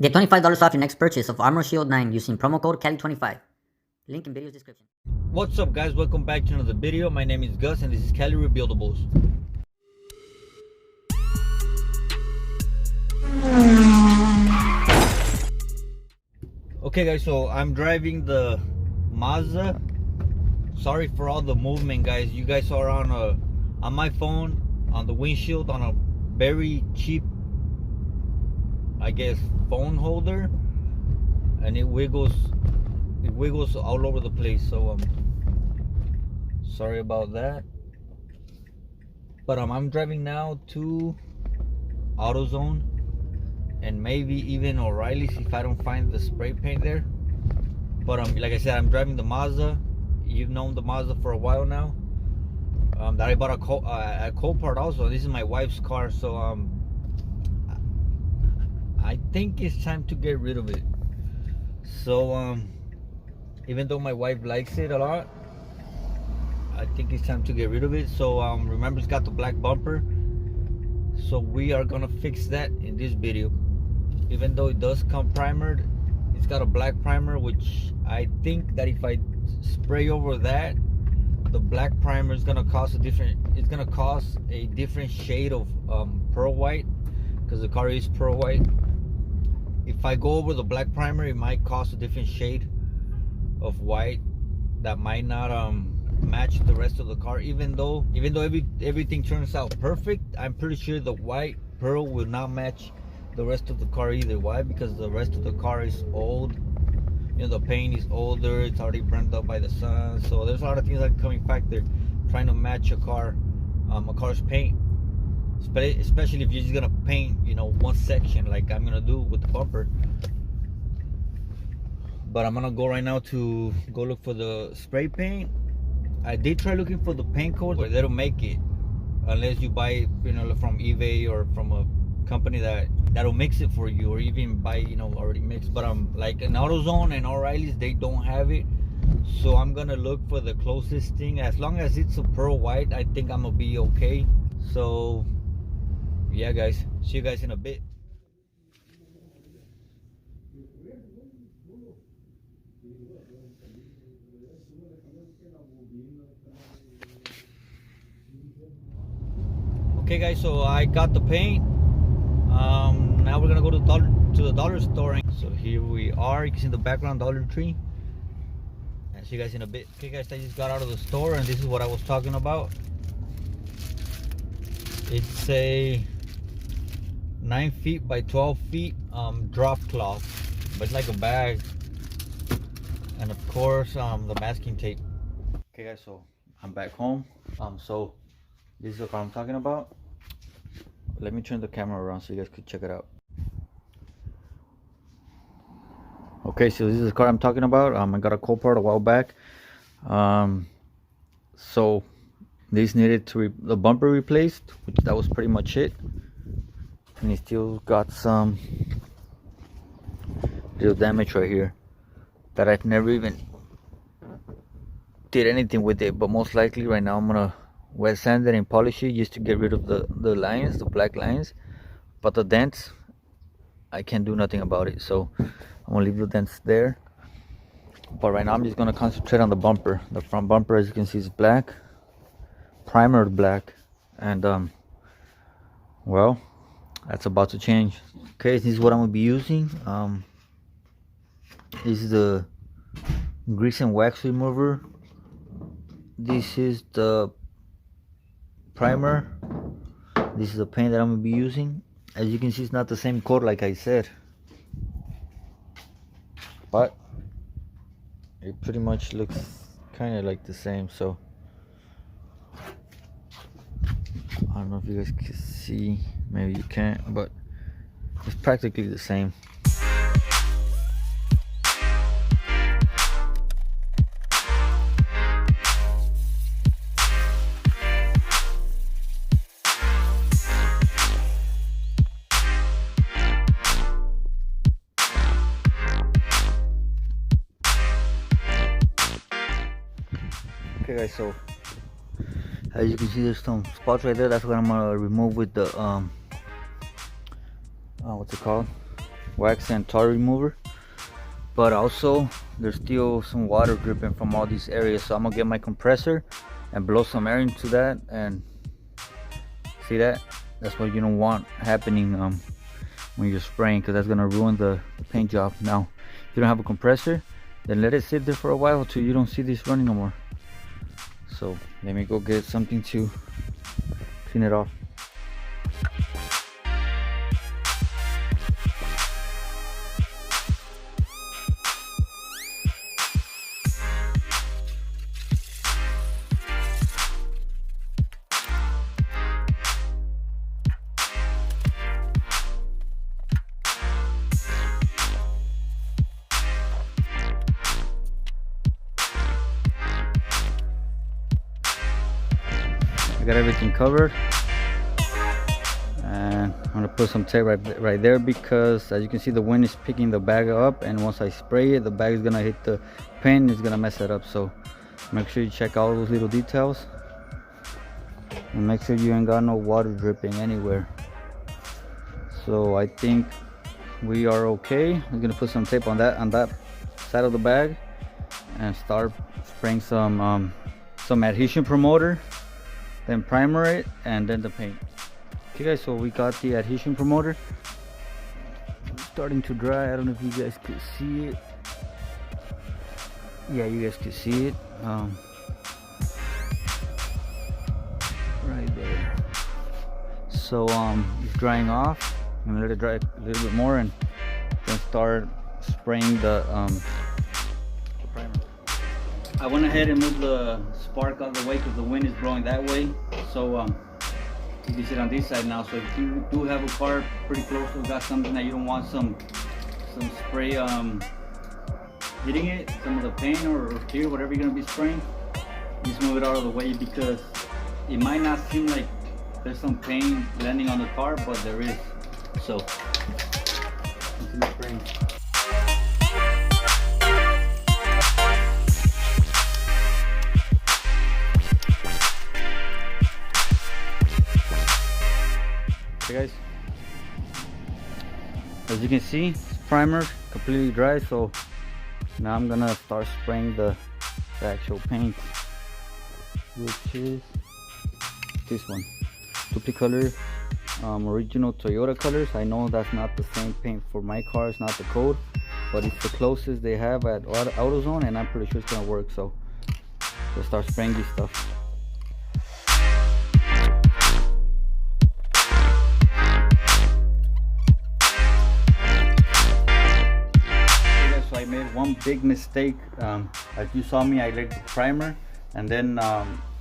Get $25 off your next purchase of Armor Shield 9 using promo code Cali25. Link in video's description. What's up, guys? Welcome back to another video. My name is Gus and this is Cali Rebuildables. Okay guys, so I'm driving the Mazda. Sorry for all the movement, guys. You guys are on my phone, on the windshield, on a very cheap, I guess, phone holder, and it wiggles all over the place. So sorry about that. But I'm driving now to AutoZone and maybe even O'Reilly's if I don't find the spray paint there. But like I said, I'm driving the Mazda. You've known the Mazda for a while now. That I bought a copart also. This is my wife's car, so I think it's time to get rid of it. So even though my wife likes it a lot, I think it's time to get rid of it. So remember, it's got the black bumper, so we are gonna fix that in this video. Even though it does come primered, it's got a black primer, which I think that if I spray over that, the black primer is gonna cause a different shade of pearl white, because the car is pearl white. If I go over the black primer, it might cause a different shade of white that might not match the rest of the car. Even though everything turns out perfect, I'm pretty sure the white pearl will not match the rest of the car either. Why? Because the rest of the car is old. You know, the paint is older, it's already burned up by the sun. So there's a lot of things that come in factor trying to match a car's paint. Especially if you're just gonna paint, you know, one section like I'm gonna do with the bumper. But I'm gonna go right now to go look for the spray paint. I did try looking for the paint code, but they don't make it unless you buy it, you know, from eBay or from a company that'll mix it for you, or even buy, you know, already mixed. But like in AutoZone and O'Reilly's, they don't have it. So I'm gonna look for the closest thing. As long as it's a pearl white, I think I'm gonna be okay. So yeah guys, see you guys in a bit. Okay guys, so I got the paint. Now we're gonna go to the dollar store. So here we are. You can see in the background Dollar Tree. And see you guys in a bit. Okay guys, I just got out of the store and this is what I was talking about. It's a 9 feet by 12 feet drop cloth, but it's like a bag, and of course the masking tape. Okay guys, so I'm back home. So this is what I'm talking about. Let me turn the camera around so you guys could check it out. Okay, so this is the car I'm talking about. I got a copart a while back. So this needed the bumper replaced, which that was pretty much it. And it still got some little damage right here that I've never even did anything with it. But most likely right now I'm gonna wet sand it and polish it just to get rid of the lines, the black lines. But the dents, I can't do nothing about it, so I'm gonna leave the dents there. But right now I'm just gonna concentrate on the bumper. The front bumper, as you can see, is black, primered black, and well, that's about to change. Okay, this is what I'm gonna be using. This is the grease and wax remover. This is the primer. This is the paint that I'm gonna be using. As you can see, it's not the same coat like I said, but it pretty much looks kind of like the same. So I don't know if you guys can see, maybe you can't, but it's practically the same. Okay guys, so as you can see, there's some spots right there. That's what I'm gonna remove with the what's it called, wax and tar remover, but also there's still some water dripping from all these areas, so I'm gonna get my compressor and blow some air into that. And see that? That's what you don't want happening when you're spraying, because that's gonna ruin the paint job. Now if you don't have a compressor, then let it sit there for a while till you don't see this running no more. So let me go get something to clean it off. I got everything covered, and I'm gonna put some tape right there, because as you can see the wind is picking the bag up, and once I spray it the bag is gonna hit the paint, it's gonna mess it up. So make sure you check all those little details and make sure you ain't got no water dripping anywhere. So I think we are okay. I'm gonna put some tape on that side of the bag and start spraying some adhesion promoter, then primer it, and then the paint. Okay guys, so we got the adhesion promoter starting to dry. I don't know if you guys could see it. Yeah, you guys could see it right there. So it's drying off. I'm gonna let it dry a little bit more and then start spraying the primer. I went ahead and moved the spark out of the way because the wind is blowing that way. So you can sit on this side now. So if you do have a car pretty close to got something that you don't want some spray hitting it, some of the paint or clear, whatever you're gonna be spraying, just move it out of the way, because it might not seem like there's some paint landing on the car, but there is. So continue spraying. Okay guys, as you can see, it's primered, completely dry. So now I'm gonna start spraying the actual paint, which is this one, dupli-color, original Toyota colors. I know that's not the same paint for my car, it's not the code, but it's the closest they have at AutoZone, and I'm pretty sure it's gonna work. So let's start spraying this stuff. I made one big mistake. As you saw me, I laid the primer, and then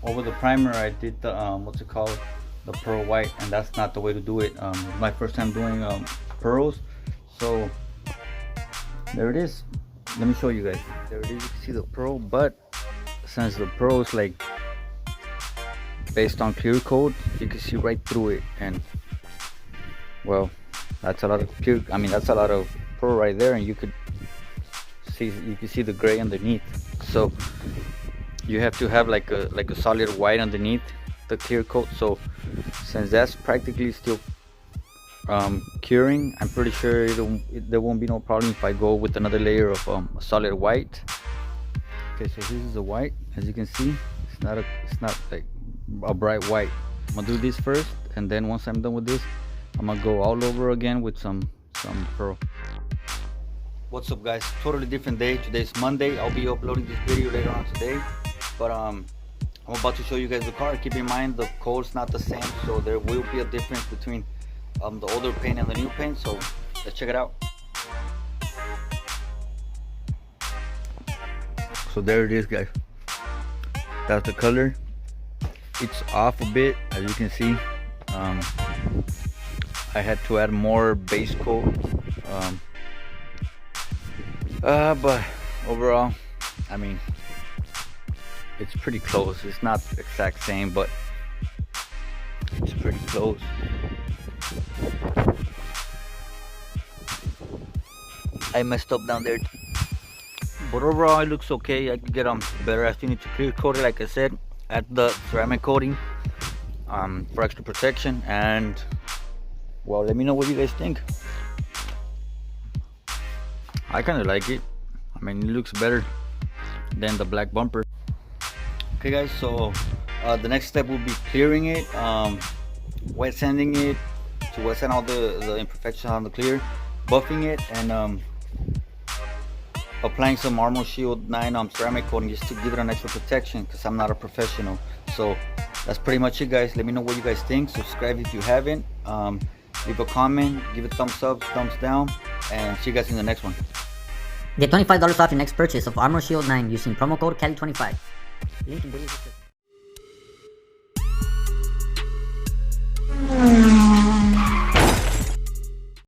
over the primer I did the what's it called, the pearl white, and that's not the way to do it. My first time doing pearls. So there it is. Let me show you guys. There it is. You can see the pearl, but since the pearl is like based on clear coat, you can see right through it, and well, that's a lot of pure. I mean, that's a lot of pearl right there, and you can see the gray underneath. So you have to have like a solid white underneath the clear coat. So since that's practically still curing, I'm pretty sure there won't be no problem if I go with another layer of a solid white. Okay, so this is the white. As you can see, it's not like a bright white. I'm gonna do this first, and then once I'm done with this, I'm gonna go all over again with some pearl. What's up guys, totally different day. Today's Monday. I'll be uploading this video later on today, but I'm about to show you guys the car. Keep in mind the coat's not the same, so there will be a difference between the older paint and the new paint. So let's check it out. So there it is guys, that's the color. It's off a bit, as you can see. I had to add more base coat, but overall, I mean, it's pretty close. It's not the exact same, but it's pretty close. I messed up down there, but overall it looks okay. I could get better. I still need to clear coat it, like I said, add the ceramic coating for extra protection. And well, let me know what you guys think. I kind of like it. I mean, it looks better than the black bumper. Okay guys, so the next step will be clearing it, wet sanding it to wet sand all the imperfections on the clear, buffing it, and applying some Armor Shield 9 ceramic coating just to give it an extra protection, because I'm not a professional. So that's pretty much it guys. Let me know what you guys think. Subscribe if you haven't, leave a comment, give it thumbs up, thumbs down, and see you guys in the next one. Get $25 off your next purchase of Armor Shield 9 using promo code Cali25. Link in video description.